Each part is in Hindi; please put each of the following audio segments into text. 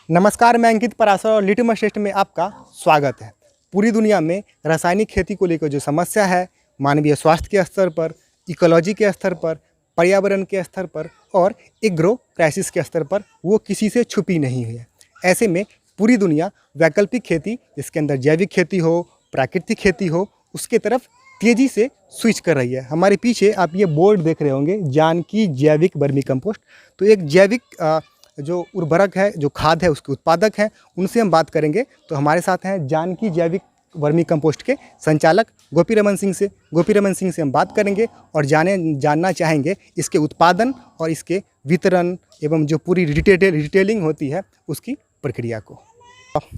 नमस्कार, मैं अंकित पराशर और लिटमस टेस्ट में आपका स्वागत है। पूरी दुनिया में रासायनिक खेती को लेकर जो समस्या है, मानवीय स्वास्थ्य के स्तर पर, इकोलॉजी के स्तर पर, पर्यावरण के स्तर पर और एग्रो क्राइसिस के स्तर पर, वो किसी से छुपी नहीं हुई है। ऐसे में पूरी दुनिया वैकल्पिक खेती, जिसके अंदर जैविक खेती हो, प्राकृतिक खेती हो, उसके तरफ तेज़ी से स्विच कर रही है। हमारे पीछे आप ये बोर्ड देख रहे होंगे, जानकी जैविक वर्मी कंपोस्ट। तो एक जैविक जो उर्वरक है, जो खाद है, उसके उत्पादक हैं, उनसे हम बात करेंगे। तो हमारे साथ हैं जानकी जैविक वर्मी कंपोस्ट के संचालक गोपी रमन सिंह से हम बात करेंगे और जानना चाहेंगे इसके उत्पादन और इसके वितरण एवं जो पूरी रिटेलिंग होती है उसकी प्रक्रिया को।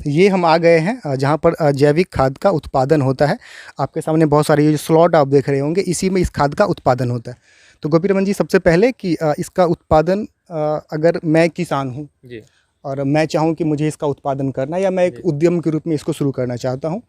ये हम आ गए हैं जहाँ पर जैविक खाद का उत्पादन होता है। आपके सामने बहुत सारे ये जो स्लॉट आप देख रहे होंगे, इसी में इस खाद का उत्पादन होता है। तो गोपी रमन जी, सबसे पहले कि इसका उत्पादन, अगर मैं किसान हूँ जी और मैं चाहूँ कि मुझे इसका उत्पादन करना, या मैं एक उद्यम के रूप में इसको शुरू करना चाहता हूँ,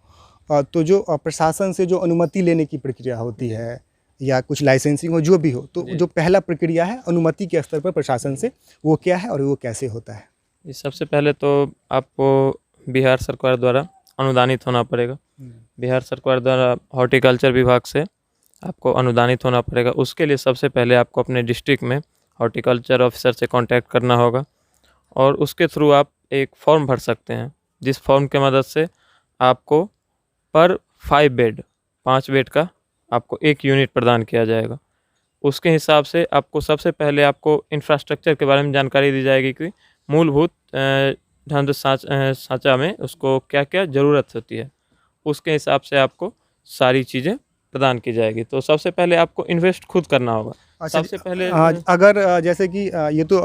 तो जो प्रशासन से जो अनुमति लेने की प्रक्रिया होती है या कुछ लाइसेंसिंग हो, जो भी हो, तो जो पहला प्रक्रिया है अनुमति के स्तर पर प्रशासन से, वो क्या है और वो कैसे होता है? ये सबसे पहले तो आपको बिहार सरकार द्वारा अनुदानित होना पड़ेगा। बिहार सरकार द्वारा हॉर्टिकल्चर विभाग से आपको अनुदानित होना पड़ेगा। उसके लिए सबसे पहले आपको अपने डिस्ट्रिक्ट में हॉर्टिकल्चर ऑफिसर से कांटेक्ट करना होगा और उसके थ्रू आप एक फॉर्म भर सकते हैं, जिस फॉर्म के मदद से आपको पर 5 बेड का आपको एक यूनिट प्रदान किया जाएगा। उसके हिसाब से आपको सबसे पहले आपको इंफ्रास्ट्रक्चर के बारे में जानकारी दी जाएगी कि मूलभूत ढांचा सांचा में उसको क्या क्या ज़रूरत होती है। उसके हिसाब से आपको सारी चीज़ें प्रदान की जाएगी। तो सबसे पहले आपको इन्वेस्ट खुद करना होगा। अच्छा, सबसे पहले अगर जैसे कि ये तो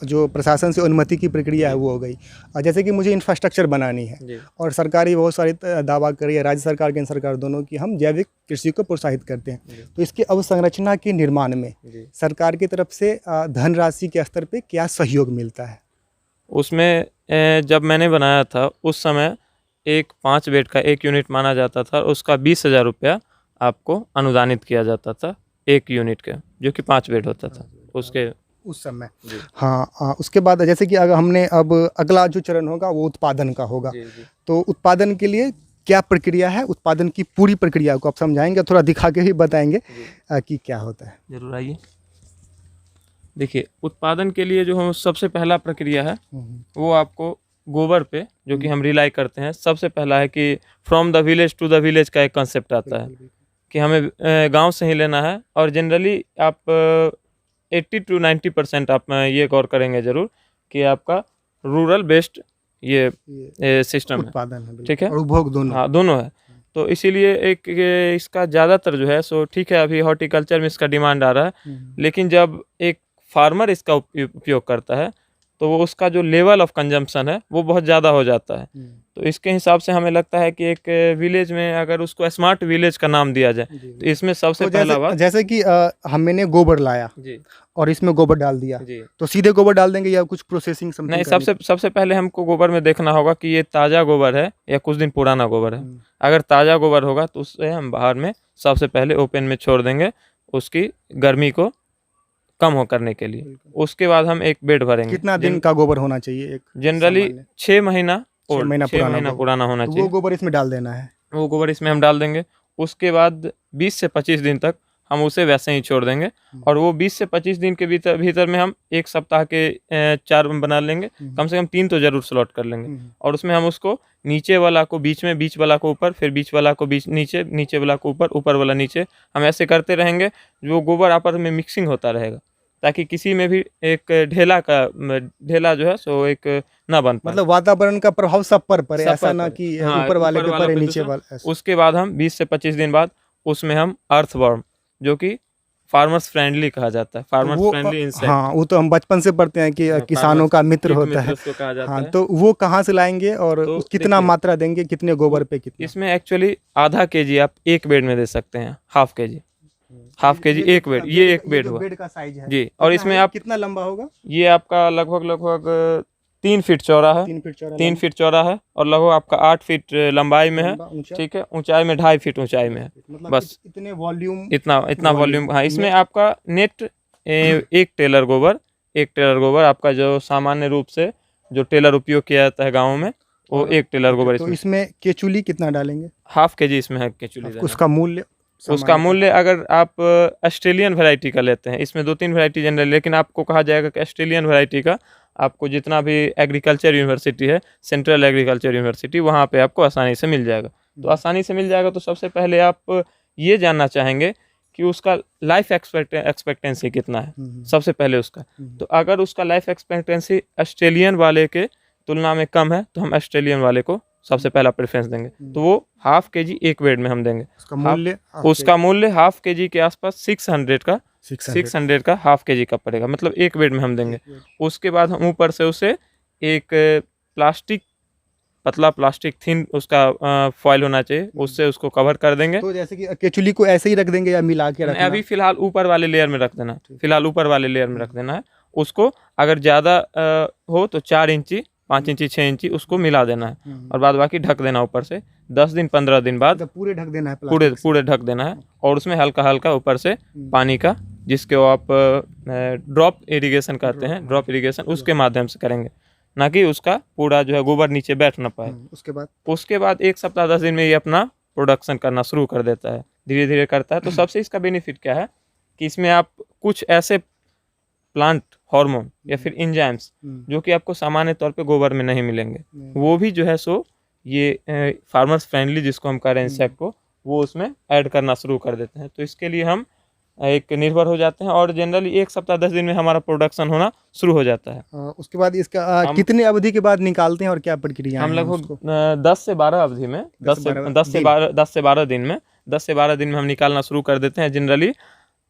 जो प्रशासन से अनुमति की प्रक्रिया है वो हो गई। जैसे कि मुझे इंफ्रास्ट्रक्चर बनानी है और सरकारी बहुत सारी दावा कर रही है, राज्य सरकार, केंद्र सरकार दोनों, की हम जैविक कृषि को प्रोत्साहित करते हैं। तो इसकी अवसंरचना के निर्माण में सरकार की तरफ से धनराशि के स्तर पे क्या सहयोग मिलता है? उसमें जब मैंने बनाया था उस समय एक 5 बेड का एक यूनिट माना जाता था और उसका 20,000 रुपया आपको अनुदानित किया जाता था एक यूनिट के, जो कि 5 बेड होता था उसके उस समय। हाँ, उसके बाद जैसे कि अगर हमने अब अगला जो चरण होगा वो उत्पादन का होगा। तो उत्पादन के लिए क्या प्रक्रिया है? उत्पादन की पूरी प्रक्रिया को आप समझाएंगे, थोड़ा दिखा के भी बताएंगे कि क्या होता है? जरूर, आइए। देखिए, उत्पादन के लिए जो हम सबसे पहला प्रक्रिया है वो आपको गोबर पे, जो कि हम रिलाई करते हैं, सबसे पहला है कि from the village to the village का एक कंसेप्ट आता है कि हमें गांव से ही लेना है। और जनरली आप 80 to 90% आप ये गौर करेंगे ज़रूर कि आपका रूरल बेस्ड ये सिस्टम उत्पादन है, ठीक है, और उपभोग दोनों। हाँ, दोनों है। तो इसीलिए एक इसका ज़्यादातर जो है सो ठीक है, अभी हॉर्टिकल्चर में इसका डिमांड आ रहा है, लेकिन जब एक फार्मर इसका उपयोग करता है तो वो उसका जो लेवल ऑफ कंजम्पशन है वो बहुत ज़्यादा हो जाता है। तो इसके हिसाब से हमें लगता है कि एक विलेज में अगर उसको स्मार्ट विलेज का नाम दिया जाए तो इसमें सबसे पहला बात, जैसे कि हमने गोबर लाया जी और इसमें गोबर डाल दिया, जी, तो सीधे गोबर डाल देंगे या कुछ प्रोसेसिंग नहीं, सबसे पहले हमको गोबर में देखना होगा कि ये ताज़ा गोबर है या कुछ दिन पुराना गोबर है। अगर ताज़ा गोबर होगा तो उससे हम बाहर में सबसे पहले ओपन में छोड़ देंगे उसकी गर्मी को कम हो करने के लिए। उसके बाद हम एक बेड भरेंगे। कितना दिन का गोबर होना चाहिए? एक जनरली 6 महीना पुराना पुराना होना चाहिए। वो गोबर इसमें डाल देना है। वो गोबर इसमें हम डाल देंगे। उसके बाद 20 से 25 दिन तक हम उसे वैसे ही छोड़ देंगे और वो 20 से 25 दिन के भीतर में हम एक सप्ताह के 4 बना लेंगे, कम से कम 3 तो जरूर स्लॉट कर लेंगे। और उसमें हम उसको नीचे वाला को बीच में, बीच वाला को ऊपर, फिर बीच वाला को बीच नीचे, नीचे वाला को ऊपर, ऊपर वाला नीचे, हम ऐसे करते रहेंगे। जो गोबर आपस में मिक्सिंग होता रहेगा ताकि किसी में भी एक ढेला जो है सो एक ना बन पाए। मतलब वातावरण का प्रभाव सब पर पड़े, ऐसा ना कि ऊपर वाले पे पड़े, नीचे वाले। उसके बाद हम 20 से 25 दिन बाद उसमें हम अर्थवर्म, जो कि फार्मर्स फ्रेंडली कहा जाता है, फार्मर्स फ्रेंडली इंसेक्ट। हाँ, वो तो हम बचपन से पढ़ते हैं कि किसानों का मित्र होता है। हाँ, तो वो कहाँ से लाएंगे और तो कितना मात्रा देंगे, कितने गोबर पे कितना? इसमें एक्चुअली आधा केजी आप एक बेड में दे सकते हैं, हाफ केजी एक बेड, ये एक बेड हुआ, बेड का साइज है जी। और इसमें आप कितना लंबा होगा? ये आपका लगभग 3 फीट चौड़ा है, 3 फीट चौड़ा है और लगभग आपका 8 फीट लंबाई में है, ठीक है। ऊंचाई में 2.5 फीट ऊंचाई में है, बस इतने वॉल्यूम, इतना वॉल्यूम। हाँ, इसमें आपका नेट एक टेलर गोबर आपका जो सामान्य रूप से जो टेलर उपयोग किया जाता है गाँव में, वो 1 टेलर गोबर तो इसमें। इसमें केचुली कितना डालेंगे? ½ kg इसमें है केचुली डालना। उसका मूल्य? उसका मूल्य अगर आप ऑस्ट्रेलियन वैरायटी का लेते हैं, इसमें 2-3 वैरायटी जनरल, लेकिन आपको कहा जाएगा कि ऑस्ट्रेलियन वैरायटी का आपको जितना भी एग्रीकल्चर यूनिवर्सिटी है, सेंट्रल एग्रीकल्चर यूनिवर्सिटी, वहाँ पे आपको आसानी से मिल जाएगा। तो आसानी से मिल जाएगा। तो सबसे पहले आप ये जानना चाहेंगे कि उसका लाइफ एक्सपेक्टेंसी कितना है, सबसे पहले उसका। तो अगर उसका लाइफ एक्सपेक्टेंसी ऑस्ट्रेलियन वाले के तुलना में कम है, तो हम ऑस्ट्रेलियन वाले को सबसे पहला प्रेफरेंस देंगे। तो वो ½ kg एक वेट में हम देंगे। उसका मूल्य ½ kg के आसपास 600 का ½ kg का पड़ेगा, मतलब एक वेट में हम देंगे। उसके बाद हम ऊपर से उसे एक प्लास्टिक, पतला प्लास्टिक थिन उसका फॉइल होना चाहिए, उससे उसको कवर कर देंगे। तो जैसे कि केचुली को ऐसे ही रख देंगे या मिला के रखना? अभी फिलहाल ऊपर वाले लेयर में रख देना, फिलहाल ऊपर वाले लेयर में रख देना है। उसको अगर ज़्यादा हो तो 4 इंची, 5 इंची, 6 इंची उसको मिला देना है, और बाद बाकी ढक देना ऊपर से। 10 दिन 15 दिन बाद पूरे ढक देना है, पूरे ढक देना है। और उसमें हल्का हल्का ऊपर से पानी का, जिसको आप ड्रॉप इरिगेशन कहते हैं, ड्रॉप इरिगेशन, उसके माध्यम से करेंगे, ना कि उसका पूरा जो है गोबर नीचे बैठ ना पाए। उसके बाद 1 सप्ताह 10 दिन में ये अपना प्रोडक्शन करना शुरू कर देता है, धीरे धीरे करता है। तो सबसे इसका बेनिफिट क्या है कि इसमें आप कुछ ऐसे प्लांट हार्मोन या फिर एंजाइम्स जो कि आपको सामान्य तौर पे गोबर में नहीं मिलेंगे, वो भी जो है सो ये फार्मर्स फ्रेंडली, जिसको हम कह रहे हैं इंसेक्ट को, वो उसमें ऐड करना शुरू कर देते हैं। तो इसके लिए हम एक निर्भर हो जाते हैं, और जनरली 1 सप्ताह 10 दिन में हमारा प्रोडक्शन होना शुरू हो जाता है। उसके बाद इसका कितने अवधि के बाद निकालते हैं और क्या प्रक्रिया? हम लगभग 10 से 12 अवधि में, 10 से 12 दिन में हम निकालना शुरू कर देते हैं। जनरली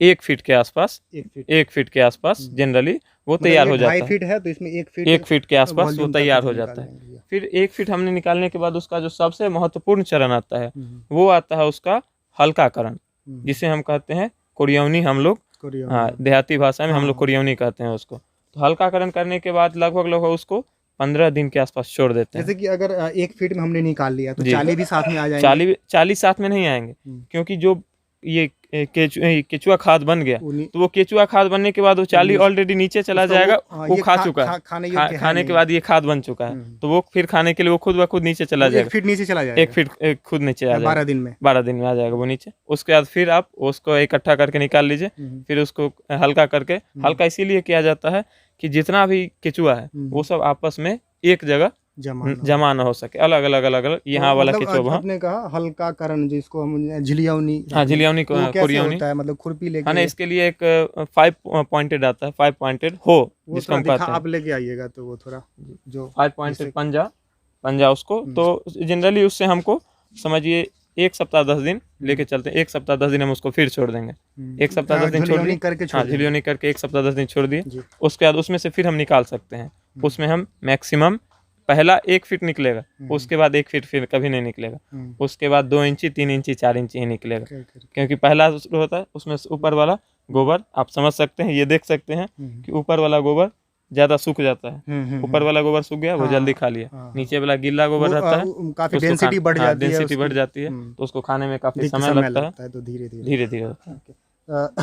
1 फीट के आसपास, 1 फीट के आसपास जनरली वो तैयार हो जाता है। 2.5 फीट है तो इसमें 1 फीट के आसपास वो तैयार हो जाता है। फिर 1 फीट हमने निकालने के बाद उसका जो सबसे महत्वपूर्ण चरण आता है, वो आता है उसका हल्काकरण, जिसे हम कहते हैं कुरियौनी। हम लोग देहाती भाषा में हम लोग कुरियौनी कहते हैं उसको। तो हल्काकरण करने के बाद लगभग उसको 15 दिन के आसपास छोड़ देते हैं। जैसे कि अगर 1 फीट में हमने निकाल लिया तो चाली भी साथ में आ जाएंगे? चाली साथ में नहीं आएंगे, क्योंकि जो ये केचुआ खाद बन गया, तो वो केचुआ खाद बनने के बाद वो चाली ऑलरेडी नीचे चला जाएगा, वो खा चुका है, खाने के बाद ये खाद बन चुका है, तो वो फिर खाने के लिए वो खुद ब खुद नीचे चला जाएगा। 1 फीट नीचे चला जाएगा, 1 फीट खुद नीचे आ जाएगा। 12 दिन में आ जाएगा वो नीचे। उसके बाद फिर आप उसको इकट्ठा करके निकाल लीजिए, फिर उसको हल्का करके, हल्का इसीलिए किया जाता है कि जितना भी केचुआ है वो सब आपस में एक जगह जमा ना हो सके, अलग अलग यहाँ वाला केचुआ। आपने कहा हल्काकरण, जिसको हम झिलियौनी, झिलियौनी कुरियौनी होता है, मतलब खुरपी लेके। हाँ, इसके लिए एक 5 पॉइंटेड आता है, 5 पॉइंटेड हो, जिसको हम कहते हैं। आप लेके आइएगा तो वो थोड़ा जो 5 पॉइंटेड पंजा उसको। तो जनरली उससे हमको समझिए 1 सप्ताह 10 दिन लेके चलते हैं। 1 सप्ताह 10 दिन हम उसको फिर छोड़ देंगे। 1 सप्ताह 10 दिन छोड़ दिए, झिलियौनी करके 1 सप्ताह 10 दिन छोड़ दिए। उसके बाद उसमें से फिर हम निकाल सकते हैं। उसमें हम मैक्सिमम पहला 1 फीट निकलेगा, उसके बाद 1 फीट फिर कभी नहीं निकलेगा, उसके बाद 2 इंची, 3 इंची, 4 इंची ही निकलेगा, क्योंकि पहला शुरू होता है उसमें ऊपर वाला गोबर। आप समझ सकते हैं, ये देख सकते हैं कि ऊपर वाला गोबर ज्यादा सूख जाता है। ऊपर वाला गोबर सूख गया, वो जल्दी खा लिया। नीचे वाला गीला गोबर रहता है, काफी डेंसिटी बढ़ जाती है, तो उसको खाने में काफी समय लगता है, तो धीरे धीरे।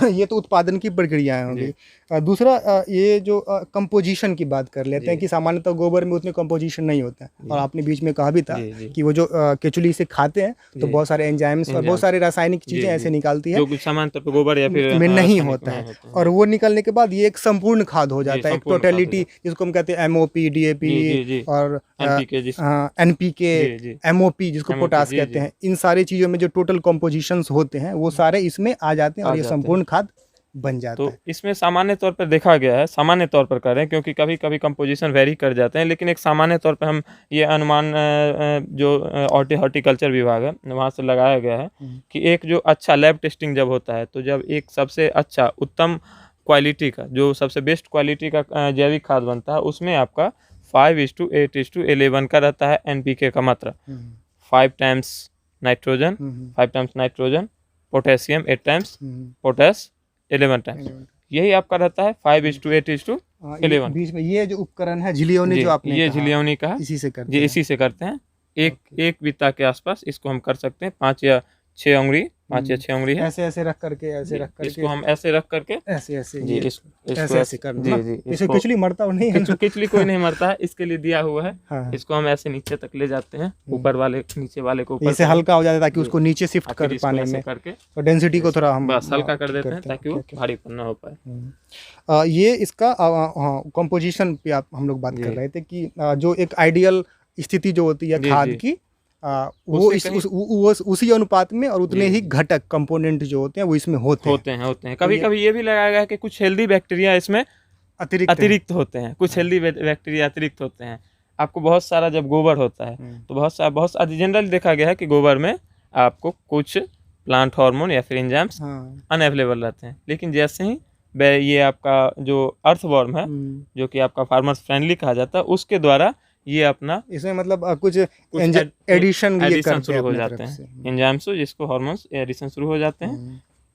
ये तो उत्पादन की प्रक्रियाएं होंगी। दूसरा ये जो कंपोजिशन की बात कर लेते हैं कि सामान्यतः गोबर में उतने कंपोजिशन नहीं होता है, और आपने बीच में कहा भी था कि वो जो केचुली से खाते हैं तो बहुत सारे एंजाइम्स और बहुत सारे रासायनिक चीजें ऐसे निकलती है जो सामान्य तौर पे गोबर या फिर में नहीं होता है, और वो निकलने के बाद ये एक संपूर्ण खाद हो जाता है, एक टोटलिटी, जिसको हम कहते हैं MOP, DAP और NPK, MOP, जिसको पोटास कहते हैं। इन सारी चीजों में जो टोटल कंपोजिशंस होते हैं वो सारे इसमें आ जाते हैं और ये संपूर्ण खाद बन जाता है। तो इसमें सामान्य तौर पर देखा गया है, सामान्य तौर पर कर रहे हैं, क्योंकि कभी कभी कंपोजिशन वेरी कर जाते हैं, लेकिन एक सामान्य तौर पर हम ये अनुमान जो हॉर्टिकल्चर विभाग है वहाँ से लगाया गया है कि एक जो अच्छा लैब टेस्टिंग जब होता है, तो जब एक सबसे अच्छा उत्तम क्वालिटी का, जो सबसे बेस्ट क्वालिटी का जैविक खाद बनता है, उसमें आपका 5:8:11 का रहता है NPK का मात्रा। 5 times nitrogen, potassium 8 times, potash 11 times, यही आपका रहता है 5:8:11। बीच में ये जो उपकरण है झिलियौनी, जो आपने ये झिलियौनी का इसी से करते हैं। हैं। एक बित्ता के आसपास इसको हम कर सकते हैं, 5 या 6 उंगली 5 या 6 उंगली है। ऐसे ऐसे रख करके, ऐसे रख करके, इसको हम ऐसे रख करके ऐसे ऐसे जी, ये इसको ऐसे ऐसे करना जी ना? जी, इसे इसको किचली मरता हो नहीं है ना? किचली कोई नहीं मरता है, इसके लिए दिया हुआ है। हाँ, इसको हम ऐसे नीचे तक ले जाते हैं, ऊपर वाले नीचे वाले को ऊपर इसे करें, हल्का हो जाता है ताकि जी। उसको नीचे शिफ्ट और फिर कर इसको पाने ऐसे में, करके और डेंसिटी को थोड़ा हम बस हल्का कर देते हैं करते ताकि वो ओके, भारीपन ना हो पाए। ये इसका हाँ कंपोजिशन पे आप हम लोग बात जी। कर रहे थे कि जो एक आइडियल स्थिति जो होती है जी, खाद जी। की, वो उससे इस कहीं- उसी अनुपात में और उतने जी, ही जी। घटक कंपोनेंट जो होते हैं वो इसमें होते हैं, होते हैं। कभी कभी ये भी लगाया गया है कि कुछ हेल्दी बैक्टीरिया इसमें अतिरिक्त हैं। अतिरिक्त होते हैं, कुछ हेल्दी बैक्टीरिया अतिरिक्त होते हैं। आपको बहुत सारा जब गोबर होता है तो बहुत सारा जनरली देखा गया है कि गोबर में आपको कुछ प्लांट हार्मोन या फिर एंजाइम्स हाँ, अनअवेलेबल रहते हैं, लेकिन जैसे ही ये आपका जो अर्थवॉर्म है, जो कि आपका फार्मर्स फ्रेंडली कहा जाता है, उसके द्वारा ये अपना इसमें मतलब कुछ कुछ एडिशन ये एडिशन करते शुरू हैं हो अपनी जाते तरफ हैं, से। एंजाइम्स जिसको हार्मोन्स एडिशन शुरू हो जाते हैं।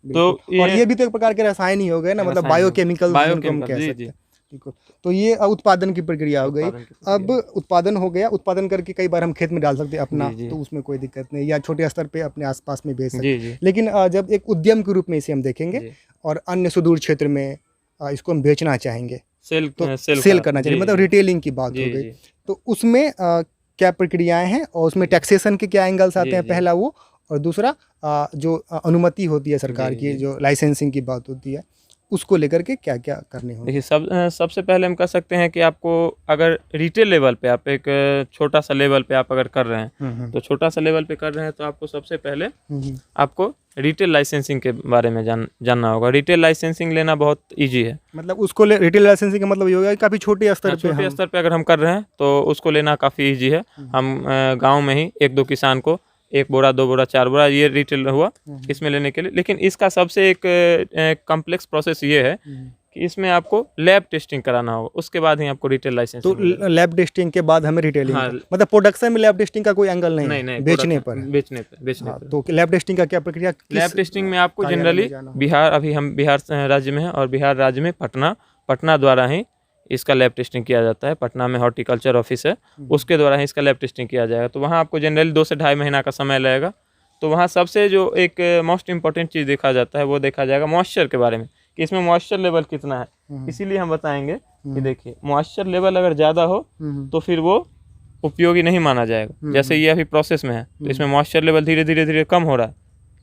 बिल्कुल। तो और ये भी तो एक प्रकार के रसायन ही हो गए ना, मतलब रसायन बायोकेमिकल जिनको हम बायोकेमिकल, कह जी, सकते जी। हैं। बिल्कुल। तो ये उत्पादन की प्रक्रिया हो गई। उत्पादन की अब प्रक्रिया। उत्पादन हो गया, उत्पादन करके कई बार हम खेत में डाल सकते हैं अपना, जी, जी। तो उसमें कोई दिक्कत नहीं, या छोटे स्तर पे अपने आसपास में बेच सकते जी हैं। जी लेकिन जब एक उद्यम के रूप में इसे हम देखेंगे जी। और अन्य सुदूर क्षेत्र में इसको हम बेचना चाहेंगे सेल सेल करना चाहिए, जी, मतलब जी। रिटेलिंग की बात जी, हो गई, जी। तो उसमें क्या प्रक्रियाएं हैं और उसमें टैक्सेशन के क्या एंगल्स आते जी, हैं, जी। पहला वो, और दूसरा जो अनुमति होती है सरकार जी, की, जी। जो लाइसेंसिंग की बात होती है, उसको लेकर के क्या क्या करने होंगे। देखिए सबसे पहले हम कह सकते हैं कि आपको अगर रिटेल लेवल पे आप एक छोटा सा लेवल पे आप अगर कर रहे हैं, तो छोटा सा लेवल पे कर रहे हैं तो आपको सबसे पहले आपको रिटेल लाइसेंसिंग के बारे में जानना होगा। रिटेल लाइसेंसिंग लेना बहुत इजी है। मतलब उसको रिटेल लाइसेंसिंग का मतलब ये होगा कि काफ़ी छोटे स्तर पे छोटे स्तर पे अगर हम कर रहे हैं तो उसको लेना काफ़ी इजी है। हम गांव में ही 1-2 किसान को 1 बोरा 2 बोरा 4 बोरा ये रिटेल हुआ इसमें लेने के लिए, लेकिन इसका सबसे एक कॉम्प्लेक्स प्रोसेस ये है कि इसमें आपको लैब टेस्टिंग कराना होगा, उसके बाद ही आपको रिटेल लाइसेंस तो लैब टेस्टिंग के बाद हमें रिटेलिंग हाँ। मतलब प्रोडक्शन में लैब टेस्टिंग का कोई एंगल नहीं है, नहीं बेचने पर है। बेचने हाँ, पर। तो लैब टेस्टिंग का क्या प्रक्रिया, लैब टेस्टिंग में आपको कार्यालय जनरली में जाना होगा? बिहार, अभी हम बिहार राज्य में हैं और बिहार राज्य में पटना द्वारा ही इसका लैब टेस्टिंग किया जाता है। पटना में हॉर्टिकल्चर ऑफिस है, उसके द्वारा ही इसका लैब टेस्टिंग किया जाएगा। तो वहाँ आपको जनरली 2 से 2.5 महीना का समय लगेगा। तो वहाँ सबसे जो एक मोस्ट इंपॉर्टेंट चीज़ देखा जाता है वो देखा जाएगा मॉइस्चर के बारे में, कि इसमें मॉइस्चर लेवल कितना है। इसीलिए हम बताएंगे कि देखिए मॉइस्चर लेवल अगर ज़्यादा हो तो फिर वो उपयोगी नहीं माना जाएगा। जैसे ये अभी प्रोसेस में है तो इसमें मॉइस्चर लेवल धीरे धीरे कम हो रहा है।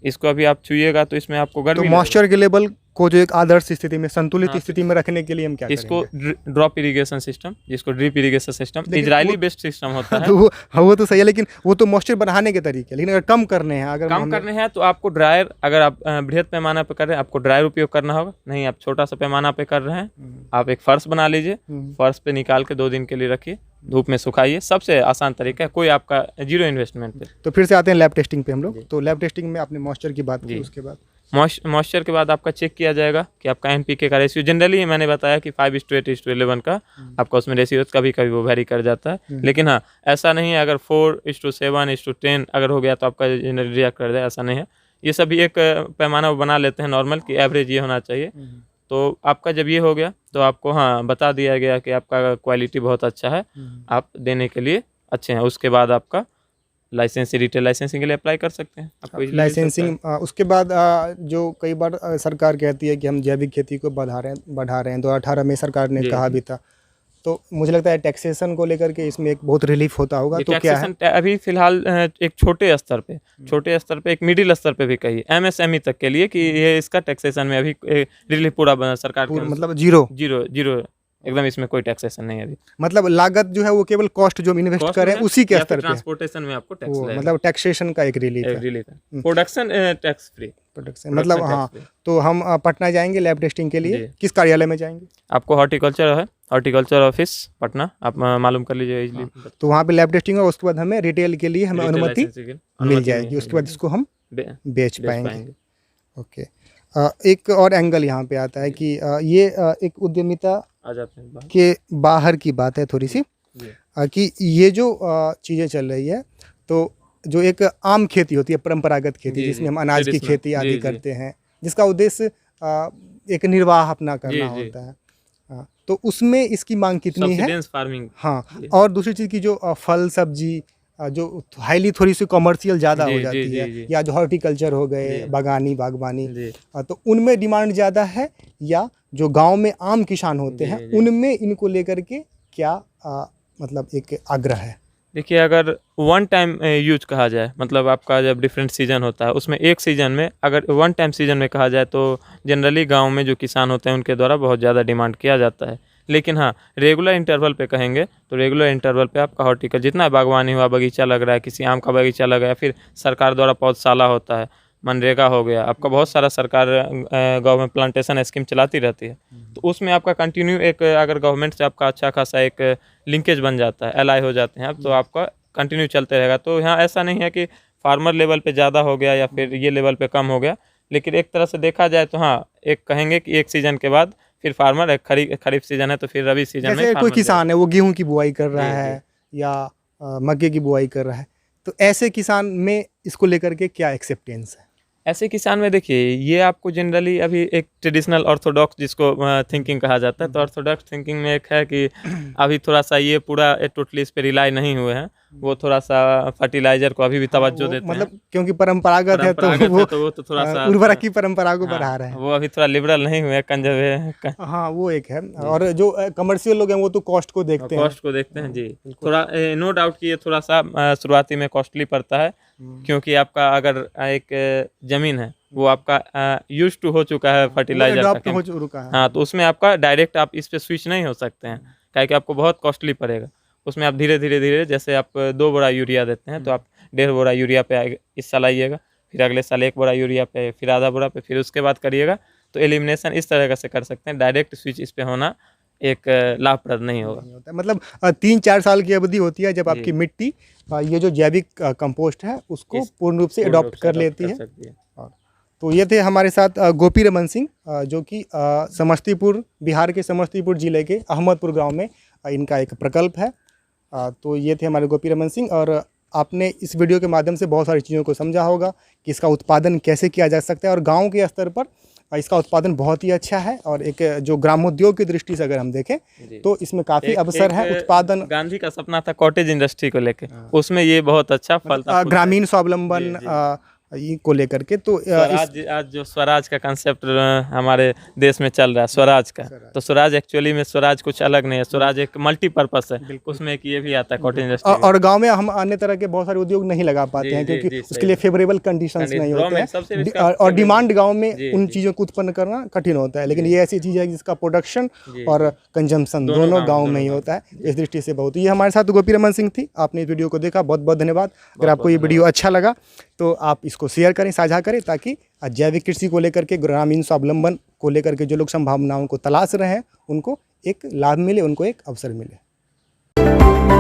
इसको अभी आप छुइएगा तो इसमें आपको तो गर्मी मॉइस्चर के लेवल को जो एक आदर्श स्थिति में, संतुलित हाँ, स्थिति में रखने के लिए हम क्या इसको करेंगे? ड्रॉप इरिगेशन सिस्टम, जिसको ड्रिप इरिगेशन सिस्टम, लेकिन इजरायली वो- बेस्ड सिस्टम होता है। तो वो तो सही है, लेकिन वो तो मॉइस्चर बढ़ाने के तरीके, लेकिन अगर कम करने हैं, अगर कम करने हैं तो आपको ड्रायर, अगर आप बृहद पैमाना पे कर रहे हैं आपको ड्रायर उपयोग करना होगा। नहीं, आप छोटा सा पैमाना पे कर रहे हैं, आप एक फर्श बना लीजिए, फर्श पे निकाल के 2 दिन के लिए रखिए, धूप में सुखाइए। सबसे आसान तरीका है, कोई आपका 0 इन्वेस्टमेंट पे। तो फिर से आते हैं लैब टेस्टिंग पे हम लोग। तो लैब टेस्टिंग में आपने मॉइस्चर की बात की, जी। उसके बाद मॉइस्चर के बाद आपका चेक किया जाएगा कि आपका एनपीके का रेशियो, जनरली मैंने बताया कि 5:8:11 का आपका उसमें रेशियो, कभी कभी वो वेरी कर जाता है, लेकिन हाँ ऐसा नहीं है अगर 4:7:10 अगर हो गया तो आपका जनरली रिएक्ट कर जाए, ऐसा नहीं है। ये सभी एक पैमाना बना लेते हैं नॉर्मल कि एवरेज ये होना चाहिए। तो आपका जब ये हो गया तो आपको हाँ बता दिया गया कि आपका क्वालिटी बहुत अच्छा है, आप देने के लिए अच्छे हैं। उसके बाद आपका लाइसेंस, रिटेल लाइसेंसिंग के लिए अप्लाई कर सकते हैं। आपको easily मिल सकता है। लाइसेंसिंग उसके बाद जो कई बार सरकार कहती है कि हम जैविक खेती को बढ़ा रहे हैं 2018 में सरकार ने जी, कहा जी। भी था। तो मुझे लगता है टैक्सेशन को लेकर के इसमें एक बहुत रिलीफ होता होगा, ये तो क्या है? टैक्सेशन अभी फिलहाल एक छोटे स्तर पे, एक मिडिल स्तर पे भी कहिए, एमएसएमई तक के लिए, कि ये इसका टैक्सेशन में अभी रिलीफ पूरा सरकार के मतलब जीरो, जीरो एकदम, इसमें कोई टैक्सेशन नहीं है अभी। मतलब लागत जो है वो केवल कॉस्ट जो हम इन्वेस्ट Cost करें में है, उसी के या फिर स्तर पे, ट्रांसपोर्टेशन में आपको टैक्स वो लगेगा। मतलब टैक्सेशन का एक रिलीफ है, रिलीफ है। Production tax free. प्रोडक्शन मतलब हाँ। तो हम पटना जाएंगे लैब टेस्टिंग के लिए, जी। किस कार्यालय में जाएंगे? आपको हॉर्टिकल्चर ऑफिस पटना आप मालूम कर लीजिए इजली। तो वहाँ पे लैब टेस्टिंग होगा, उसके बाद हमें रिटेल के लिए हमें अनुमति मिल जाएगी, उसके बाद इसको हम बेच पाएंगे। ओके। एक और एंगल यहाँ पे आता है कि ये एक उद्यमिता आ जाते हैं बाहर। के बाहर की बात है थोड़ी सी, जी। कि ये जो चीज़ें चल रही है, तो जो एक आम खेती होती है, परंपरागत खेती, जी, जिसमें जी, हम अनाज की traditional, खेती आदि जी, जी। करते हैं, जिसका उद्देश्य एक निर्वाह अपना करना जी, जी। होता है, तो उसमें इसकी मांग कितनी है? Subsidence farming. हाँ, जी। और दूसरी चीज़ की जो फल सब्जी जो हाईली थोड़ी सी कमर्शियल ज़्यादा जी, हो जी, जाती जी, है, जी। या जो हॉर्टिकल्चर हो गए, जी। बागवानी, जी तो उनमें डिमांड ज़्यादा है, या जो गांव में आम किसान होते जी, हैं जी। उनमें इनको लेकर के क्या मतलब एक आग्रह है? देखिए, अगर वन टाइम यूज कहा जाए, मतलब आपका जब डिफरेंट सीजन होता है उसमें एक सीजन में, अगर वन टाइम सीजन में कहा जाए तो जनरली गांव में जो किसान होते हैं उनके द्वारा बहुत ज़्यादा डिमांड किया जाता है। लेकिन हाँ, रेगुलर इंटरवल पे कहेंगे तो रेगुलर इंटरवल पे आपका हॉर्टिकल जितना बागवानी हुआ, बगीचा लग रहा है, किसी आम का बगीचा लगा है, फिर सरकार द्वारा पौधशाला होता है, मनरेगा हो गया, आपका बहुत सारा सरकार गवर्नमेंट प्लांटेशन स्कीम चलाती रहती है। तो उसमें आपका कंटिन्यू एक, अगर गवर्नमेंट से आपका अच्छा खासा एक लिंकेज बन जाता है, एलाई हो जाते हैं आप, तो आपका कंटिन्यू चलते रहेगा। तो यहाँ ऐसा नहीं है कि फार्मर लेवल पे ज़्यादा हो गया या फिर ये लेवल पे कम हो गया, लेकिन एक तरह से देखा जाए तो हाँ, एक कहेंगे कि एक सीज़न के बाद फिर फार्मर, एक खरीफ सीजन है तो फिर रबी सीजन में जैसे कोई फार्मर किसान है वो गेहूं की बुआई कर रहा जी, जी। है, या मक्के की बुआई कर रहा है, तो ऐसे किसान में इसको लेकर के क्या एक्सेप्टेंस है? ऐसे किसान में देखिए, ये आपको जनरली अभी एक ट्रेडिशनल ऑर्थोडॉक्स जिसको थिंकिंग कहा जाता है, तो ऑर्थोडॉक्स थिंकिंग में एक है कि अभी थोड़ा सा ये पूरा टोटली इस पे रिलाई नहीं हुए हैं, वो थोड़ा सा फर्टिलाइजर को अभी भी तवज्जो वो देते हैं। मतलब क्योंकि परंपरागत है तो परंपरागत वो है तो वो तो थोड़ा सा उर्वरक की परंपरा को हाँ, बढ़ा रहे हैं। वो अभी थोड़ा लिबरल नहीं हुए, कंजर्वे हाँ, वो एक है। और जो कमर्शियल लोग हैं वो तो कॉस्ट को देखते हैं। कॉस्ट को देखते हैं जी। थोड़ा नो डाउट कि ये थोड़ा सा शुरुआती में कॉस्टली पड़ता है, क्योंकि आपका अगर एक ज़मीन है वो आपका यूज टू हो चुका है फर्टिलाइजर अडॉप्ट का, हो चुका है। हाँ, तो उसमें आपका डायरेक्ट आप इस पे स्विच नहीं हो सकते हैं, क्या कि आपको बहुत कॉस्टली पड़ेगा। उसमें आप धीरे धीरे जैसे आप 2 बोरा यूरिया देते हैं तो आप 1.5 बोरा यूरिया पे इस साल आइएगा, फिर अगले साल 1 बोरा यूरिया पे, फिर आधा बोरा पे, फिर उसके बाद करिएगा। तो एलिमिनेशन इस तरह का से कर सकते हैं, डायरेक्ट स्विच इस पे होना एक लाभप्रद नहीं होगा। नहीं होता है। मतलब 3-4 साल की अवधि होती है जब जी। आपकी मिट्टी ये जो जैविक कंपोस्ट है उसको पूर्ण रूप से अडॉप्ट कर लेती है। सकती है। तो ये थे हमारे साथ गोपी रमन सिंह, जो कि समस्तीपुर, बिहार के समस्तीपुर जिले के अहमदपुर गांव में इनका एक प्रकल्प है। तो ये थे हमारे गोपी रमन सिंह, और आपने इस वीडियो के माध्यम से बहुत सारी चीज़ों को समझा होगा कि इसका उत्पादन कैसे किया जा सकता है, और गांव के स्तर पर इसका उत्पादन बहुत ही अच्छा है। और एक जो ग्रामोद्योग की दृष्टि से अगर हम देखें तो इसमें काफ़ी अवसर है उत्पादन। गांधी का सपना था कॉटेज इंडस्ट्री को लेके, उसमें ये बहुत अच्छा फल था। ग्रामीण स्वावलंबन को लेकर के, तो आज जो स्वराज का कंसेप्ट हमारे देश में चल रहा है, स्वराज का, तो स्वराज एक्चुअली में स्वराज कुछ अलग नहीं है, स्वराज एक मल्टीपर्पस है, उसमें एक ये भी आता है कॉटेज इंडस्ट्री। और गांव में हम अन्य तरह के बहुत सारे उद्योग नहीं लगा पाते हैं, क्योंकि उसके लिए फेवरेबल कंडीशंस नहीं होते हैं, और डिमांड गांव में उन चीज़ों को उत्पन्न करना कठिन होता है। लेकिन ये ऐसी चीज़ है जिसका प्रोडक्शन और कंजम्पशन दोनों गाँव में ही होता है। इस दृष्टि से बहुत, ये हमारे साथ गोपी रमन सिंह थी। आपने इस वीडियो को देखा, बहुत बहुत धन्यवाद। अगर आपको ये वीडियो अच्छा लगा तो आप इसको शेयर करें, साझा करें, ताकि जैविक कृषि को लेकर के, ग्रामीण स्वावलंबन को लेकर के जो लोग संभावनाओं को तलाश रहे हैं उनको एक लाभ मिले, उनको एक अवसर मिले।